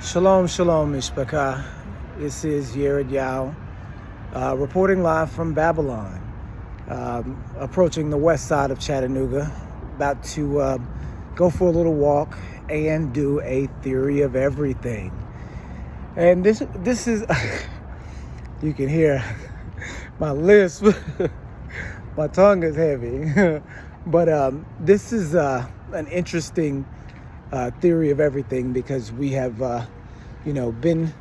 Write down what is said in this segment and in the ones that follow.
Shalom, shalom, Mishpachah. This is Yered Yao, reporting live from Babylon, approaching the west side of Chattanooga, about to go for a little walk and do a theory of everything. And this is, you can hear my lisp, my tongue is heavy, but this is an interesting theory of everything, because we have, been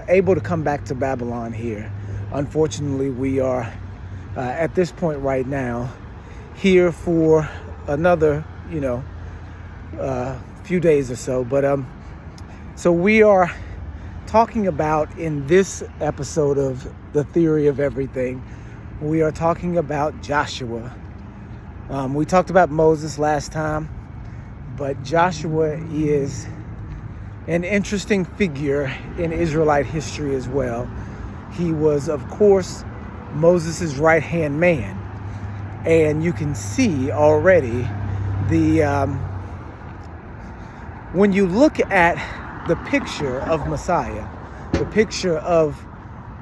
able to come back to Babylon here. Unfortunately, we are at this point right now here for another, few days or so. But so we are talking about, in this episode of the theory of everything, we are talking about Joshua. We talked about Moses last time, but Joshua is an interesting figure in Israelite history as well. He was, of course, Moses' right-hand man. And you can see already when you look at the picture of Messiah, the picture of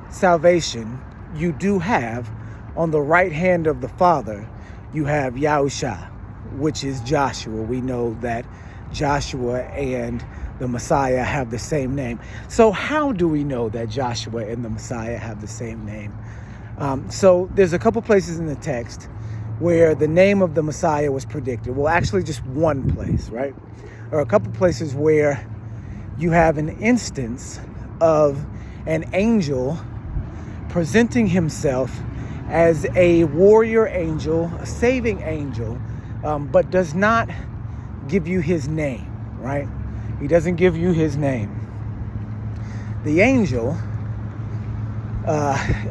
salvation, you do have on the right hand of the Father, you have Yawsha, which is Joshua. We know that Joshua and the Messiah have the same name. So how do we know that Joshua and the Messiah have the same name? So there's a couple places in the text where the name of the Messiah was predicted. Well, actually just one place, right? Or a couple places where you have an instance of an angel presenting himself as a warrior angel, a saving angel, but does not give you his name, right? He doesn't give you his name. The angel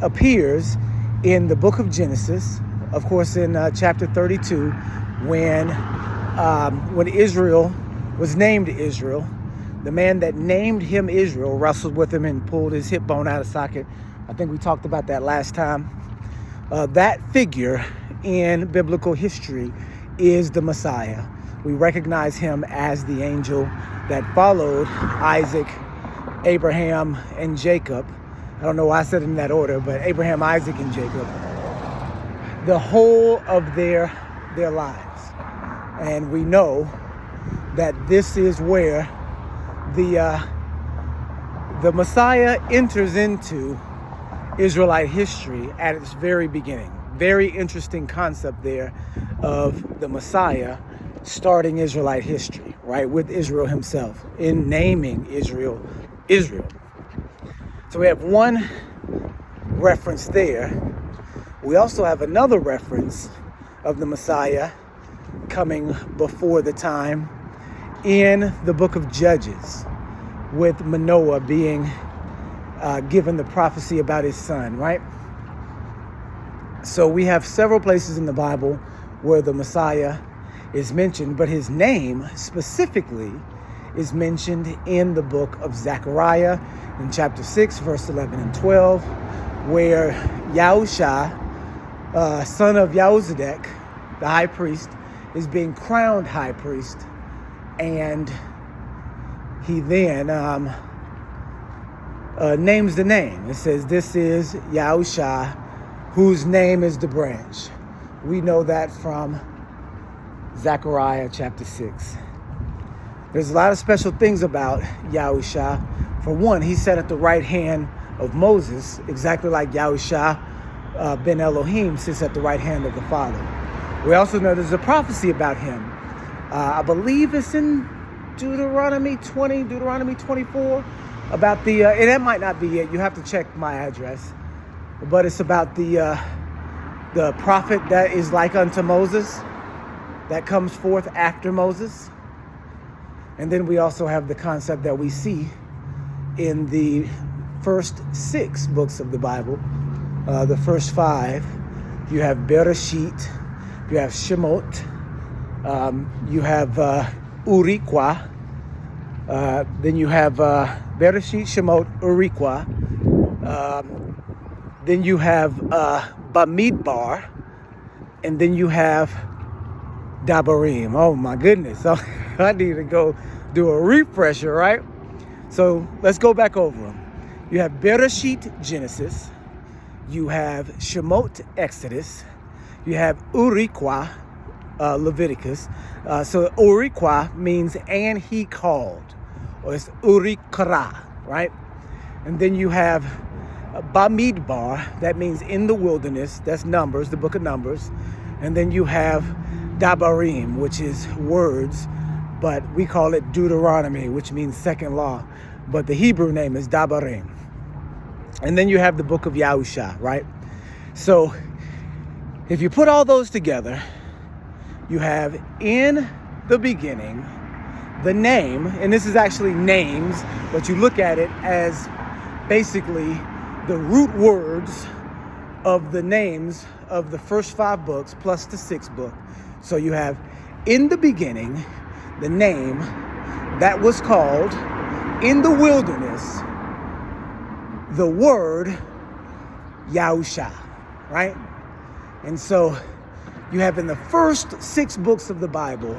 appears in the book of Genesis, of course, in chapter 32, when Israel was named Israel. The man that named him Israel wrestled with him and pulled his hip bone out of socket. I think we talked about that last time. That figure in biblical history is the Messiah. We recognize him as the angel that followed Isaac, Abraham, and Jacob. I don't know why I said it in that order, but Abraham, Isaac, and Jacob, the whole of their lives. And we know that this is where the Messiah enters into Israelite history at its very beginning. Very interesting concept there of the Messiah starting Israelite history, right, with Israel himself, in naming Israel, Israel. So we have one reference there. We also have another reference of the Messiah coming before the time in the book of Judges, with Manoah being given the prophecy about his son, right? So we have several places in the Bible where the Messiah is mentioned, but his name specifically is mentioned in the book of Zechariah in chapter 6, verse 11 and 12, where Yawsha, son of Yahozadek, the high priest, is being crowned high priest, and he then names the name. It says, "This is Yawsha, whose name is the branch." We know that from Zechariah chapter 6. There's a lot of special things about Yawsha. For one, he sat at the right hand of Moses, exactly like Yawsha ben Elohim sits at the right hand of the Father. We also know there's a prophecy about him. I believe it's in Deuteronomy 20, Deuteronomy 24, about the, and that might not be it. You have to check my address. But it's about the prophet that is like unto Moses, that comes forth after Moses. And then we also have the concept that we see in the first 6 books of the Bible. The first 5, you have Bereshit, you have Shemot, you have Uriqua, then you have Bereshit, Shemot, Uriqua, then you have Bamidbar, and then you have Dabarim. Oh my goodness. So I need to go do a refresher, right? So let's go back over them. You have Bereshit, Genesis. You have Shemot, Exodus. You have Uriqua, Leviticus. So Uriqua means and he called, or it's Urikara, right? And then you have Bamidbar, that means in the wilderness. That's Numbers, the book of Numbers. And then you have Dabarim, which is words, but we call it Deuteronomy, which means second law. But the Hebrew name is Dabarim. And then you have the book of Yawsha, right? So if you put all those together, you have in the beginning, the name, and this is actually names, but you look at it as basically the root words of the names of the first 5 books plus the 6th book. So you have in the beginning, the name that was called in the wilderness, the word Yawsha, right? And so you have in the first 6 books of the Bible,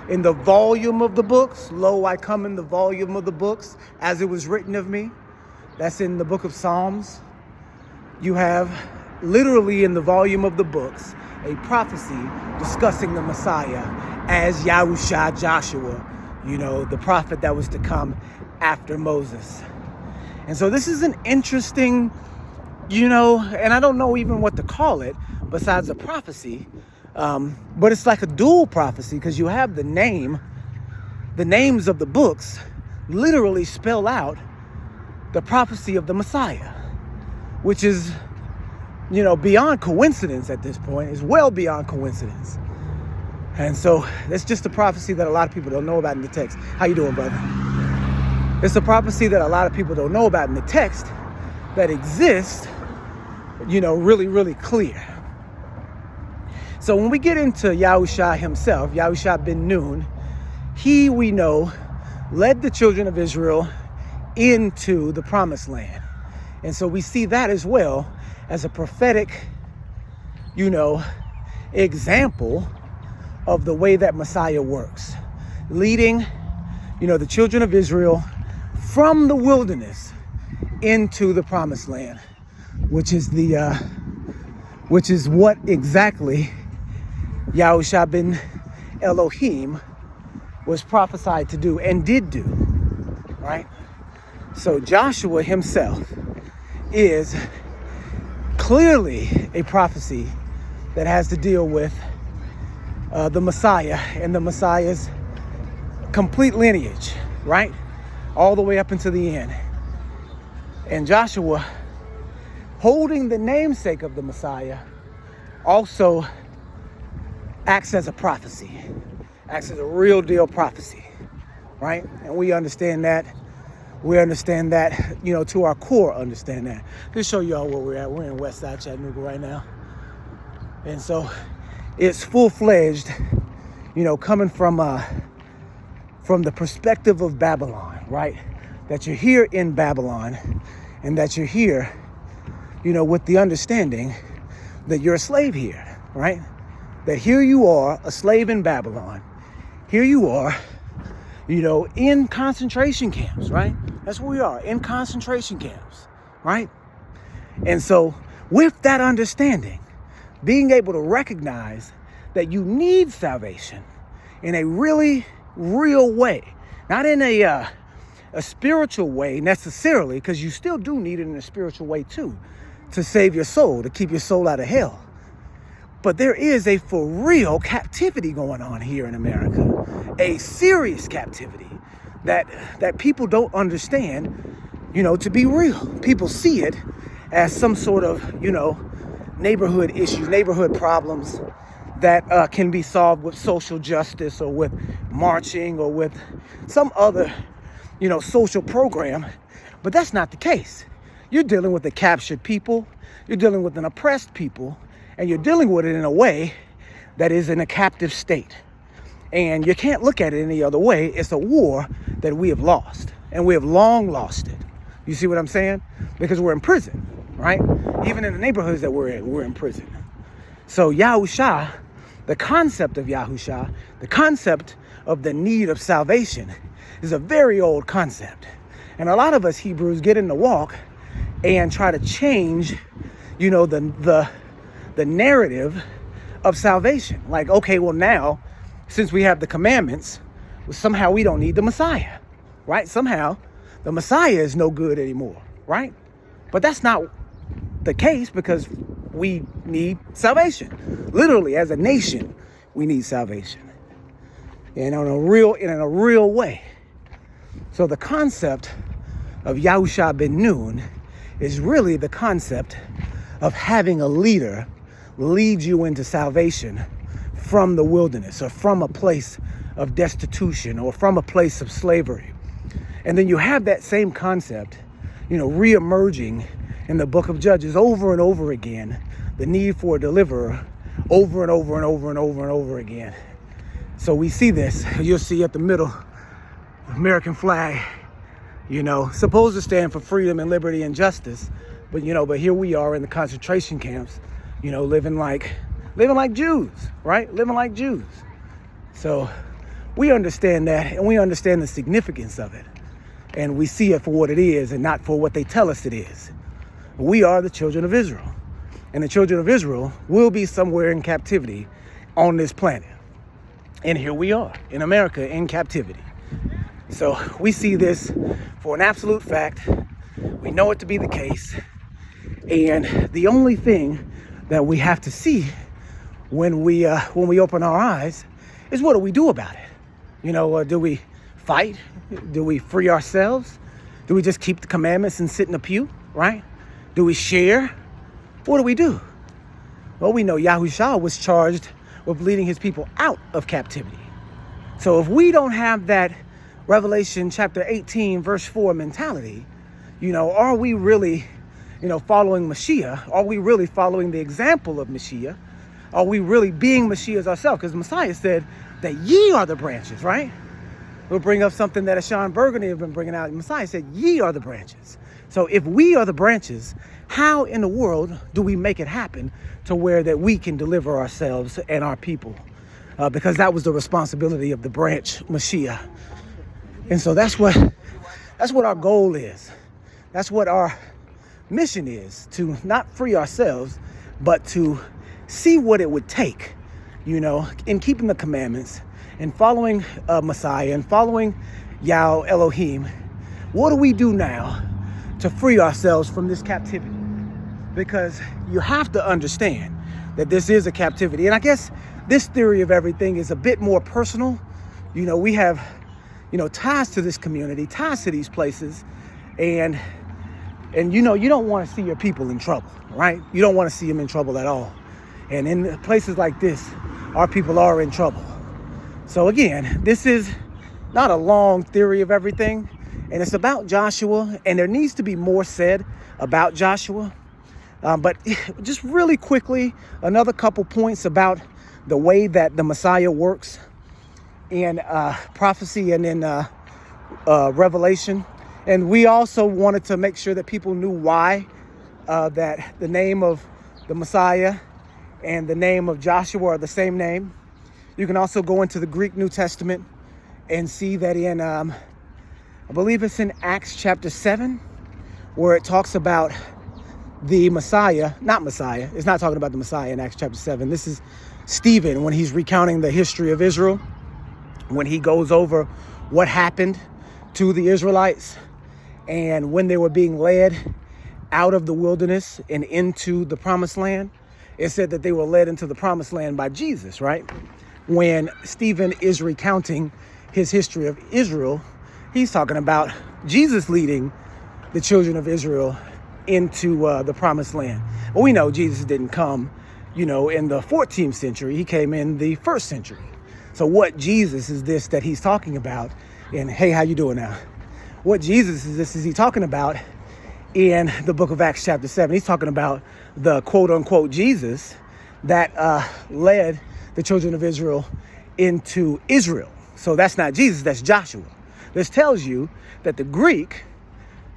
in the volume of the books, lo, I come in the volume of the books, as it was written of me. That's in the book of Psalms. You have literally in the volume of the books, a prophecy discussing the Messiah as Yawsha, Joshua, the prophet that was to come after Moses. And so this is an interesting, and I don't know even what to call it besides a prophecy, but it's like a dual prophecy because you have the names of the books literally spell out the prophecy of the Messiah, which is, beyond coincidence at this point. It's well beyond coincidence. And so that's just a prophecy that a lot of people don't know about in the text. How you doing, brother? It's a prophecy that a lot of people don't know about in the text that exists, really, really clear. So when we get into Yawsha himself, Yawsha ben Nun, he, we know, led the children of Israel into the promised land. And so we see that as well as a prophetic, example of the way that Messiah works, leading, the children of Israel from the wilderness into the promised land, which is what exactly Yawsha ben Elohim was prophesied to do and did do, right? So Joshua himself is clearly a prophecy that has to deal with the Messiah and the Messiah's complete lineage, right? All the way up into the end. And Joshua, holding the namesake of the Messiah, also acts as a prophecy, acts as a real deal prophecy, right? And we understand that. We understand that, to our core understand that. Let's show y'all where we're at. We're in West Side Chattanooga right now. And so it's full-fledged, coming from the perspective of Babylon, right? That you're here in Babylon and that you're here, with the understanding that you're a slave here, right? That here you are, a slave in Babylon. Here you are, in concentration camps, right? That's where we are, in concentration camps, right? And so with that understanding, being able to recognize that you need salvation in a really real way, not in a spiritual way necessarily, because you still do need it in a spiritual way too, to save your soul, to keep your soul out of hell. But there is a for real captivity going on here in America, a serious captivity that people don't understand, to be real. People see it as some sort of, neighborhood issues, neighborhood problems that can be solved with social justice or with marching or with some other, social program. But that's not the case. You're dealing with a captured people. You're dealing with an oppressed people. And you're dealing with it in a way that is in a captive state. And you can't look at it any other way. It's a war that we have lost. And we have long lost it. You see what I'm saying? Because we're in prison, right? Even in the neighborhoods that we're in prison. So Yawsha, the concept of Yawsha, the concept of the need of salvation is a very old concept. And a lot of us Hebrews get in the walk and try to change, the narrative of salvation. Like, okay, well now, since we have the commandments, somehow we don't need the Messiah, right? Somehow the Messiah is no good anymore, right? But that's not the case, because we need salvation. Literally, as a nation, we need salvation. And in a real way. So the concept of Yawsha ben Nun is really the concept of having a leader lead you into salvation from the wilderness, or from a place of destitution, or from a place of slavery. And then you have that same concept, reemerging in the book of Judges over and over again, the need for a deliverer over and over and over and over and over again. So we see this, you'll see at the middle, American flag, supposed to stand for freedom and liberty and justice. But here we are in the concentration camps, living like Jews, right? Living like Jews. So we understand that, and we understand the significance of it. And we see it for what it is and not for what they tell us it is. We are the children of Israel. And the children of Israel will be somewhere in captivity on this planet. And here we are in America in captivity. So we see this for an absolute fact. We know it to be the case. And the only thing that we have to see when we open our eyes is, what do we do about it? Do we fight? Do we free ourselves? Do we just keep the commandments and sit in the pew, right? Do we share? What do we do? Well, we know Yawsha was charged with leading his people out of captivity. So if we don't have that Revelation chapter 18, verse 4 mentality, are we really, following Mashiach? Are we really following the example of Mashiach? Are we really being Mashiach ourselves? Because the Messiah said that ye are the branches, right? We'll bring up something that Sean Burgundy have been bringing out. The Messiah said, ye are the branches. So if we are the branches, how in the world do we make it happen to where that we can deliver ourselves and our people? Because that was the responsibility of the branch Mashiach. And so that's what our goal is. That's what our mission is, to not free ourselves, but to see what it would take, in keeping the commandments and following Messiah and following Yah Elohim. What do we do now to free ourselves from this captivity? Because you have to understand that this is a captivity. And I guess this theory of everything is a bit more personal. We have, ties to this community, ties to these places. And you don't want to see your people in trouble, right? You don't want to see them in trouble at all. And in places like this, our people are in trouble. So again, this is not a long theory of everything. And it's about Joshua. And there needs to be more said about Joshua. But just really quickly, another couple points about the way that the Messiah works in prophecy and in Revelation. And we also wanted to make sure that people knew why that the name of the Messiah and the name of Joshua are the same name. You can also go into the Greek New Testament and see that in, I believe it's in Acts chapter 7, where it talks about the Messiah, it's not talking about the Messiah in Acts chapter 7. This is Stephen when he's recounting the history of Israel, when he goes over what happened to the Israelites and when they were being led out of the wilderness and into the promised land. It said that they were led into the promised land by Jesus, right? When Stephen is recounting his history of Israel, he's talking about Jesus leading the children of Israel into the promised land. But we know Jesus didn't come, in the 14th century. He came in the 1st century. So what Jesus is this that he's talking about? And hey, how you doing now? What Jesus is this is he talking about in the book of Acts chapter 7. He's talking about the quote unquote Jesus that led the children of Israel into Israel. So that's not Jesus, that's Joshua. This tells you that the Greek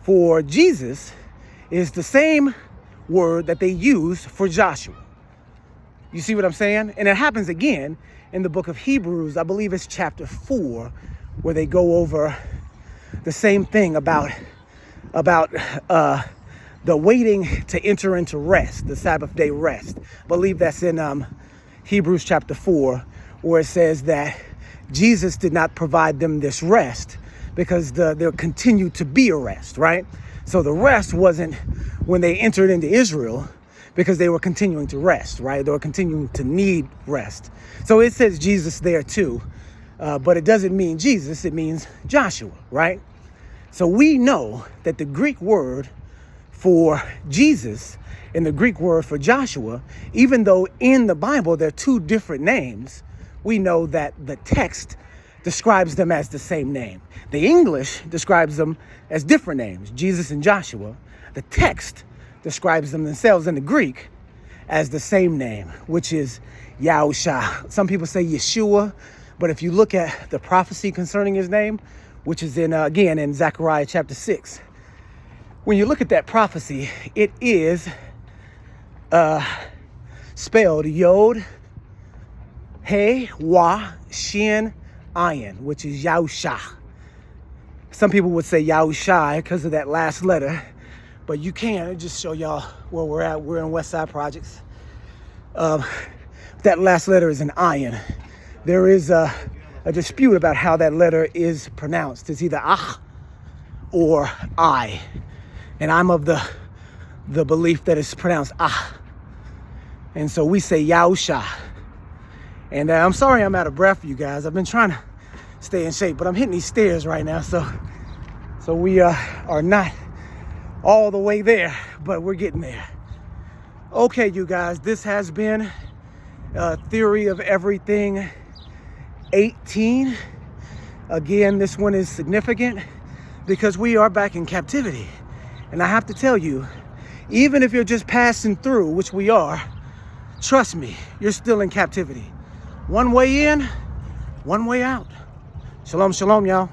for Jesus is the same word that they use for Joshua. You see what I'm saying? And it happens again in the book of Hebrews. I believe it's chapter 4, where they go over the same thing about the waiting to enter into rest, the Sabbath day rest. I believe that's in Hebrews chapter 4, where it says that Jesus did not provide them this rest because there continued to be a rest, right? So the rest wasn't when they entered into Israel, because they were continuing to rest, right? They were continuing to need rest. So it says Jesus there too, but it doesn't mean Jesus, it means Joshua, right? So we know that the Greek word for Jesus and the Greek word for Joshua, even though in the Bible they're two different names, we know that the text describes them as the same name. The English describes them as different names, Jesus and Joshua. The text describes them themselves in the Greek as the same name, which is Yawsha. Some people say Yeshua, but if you look at the prophecy concerning his name, which is again in Zechariah chapter 6, when you look at that prophecy, it is spelled Yod, He, Wa, Shin, Ayin, which is Yawsha. Some people would say Yawsha because of that last letter, but you can just show y'all where we're at. We're in West Side Projects. That last letter is an Ayin. There is a dispute about how that letter is pronounced. It's either Ah or I. And I'm of the belief that it's pronounced Ah. And so we say Yawsha. And I'm sorry I'm out of breath, you guys. I've been trying to stay in shape, but I'm hitting these stairs right now. So we are not all the way there, but we're getting there. Okay, you guys, this has been Theory of Everything 18. Again, this one is significant because we are back in captivity. And I have to tell you, even if you're just passing through, which we are, trust me, you're still in captivity. One way in, one way out. Shalom, shalom, y'all.